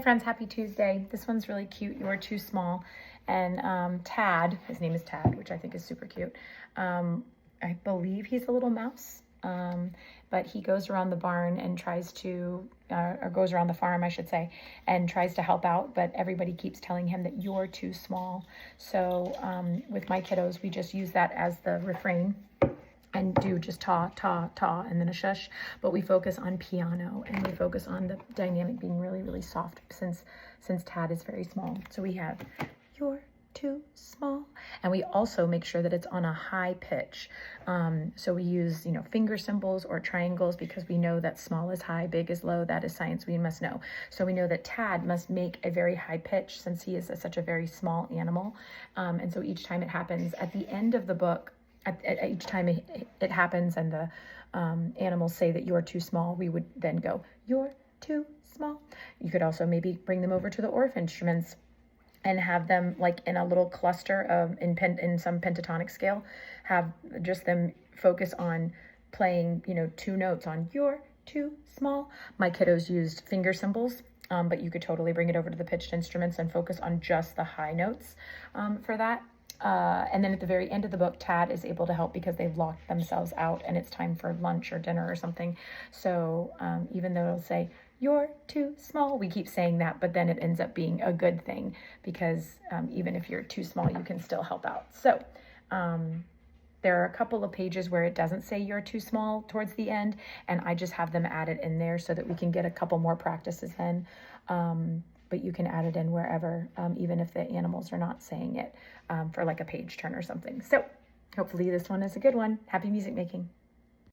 friends, happy Tuesday. This one's really cute. You're too small. And Tad, his name is Tad, which I think is super cute. I believe he's a little mouse, but he goes around the barn and tries to, or goes around the farm, I should say, and tries to help out, but everybody keeps telling him that you're too small. So with my kiddos, we just use that as the refrain and do just ta, ta, ta, and then a shush, but we focus on piano and we focus on the dynamic being really, really soft since Tad is very small. So we have, you're too small, and we also make sure that it's on a high pitch. So we use, finger symbols or triangles because we know that small is high, big is low. That is science we must know. So we know that Tad must make a very high pitch since he is such a very small animal. And so each time it happens at the end of the book, at each time it happens and the animals say that you're too small, we would then go, you're too small. You could also maybe bring them over to the Orff instruments and have them like in a little cluster of in some pentatonic scale, have just them focus on playing, two notes on you're too small. My kiddos used finger symbols, but you could totally bring it over to the pitched instruments and focus on just the high notes for that. And then at the very end of the book, Tad is able to help because they've locked themselves out and it's time for lunch or dinner or something. So even though it'll say, you're too small, we keep saying that, but then it ends up being a good thing because even if you're too small, you can still help out. So there are a couple of pages where it doesn't say you're too small towards the end, and I just have them added in there so that we can get a couple more practices in. But you can add it in wherever, even if the animals are not saying it, for like a page turn or something. So hopefully this one is a good one. Happy music making.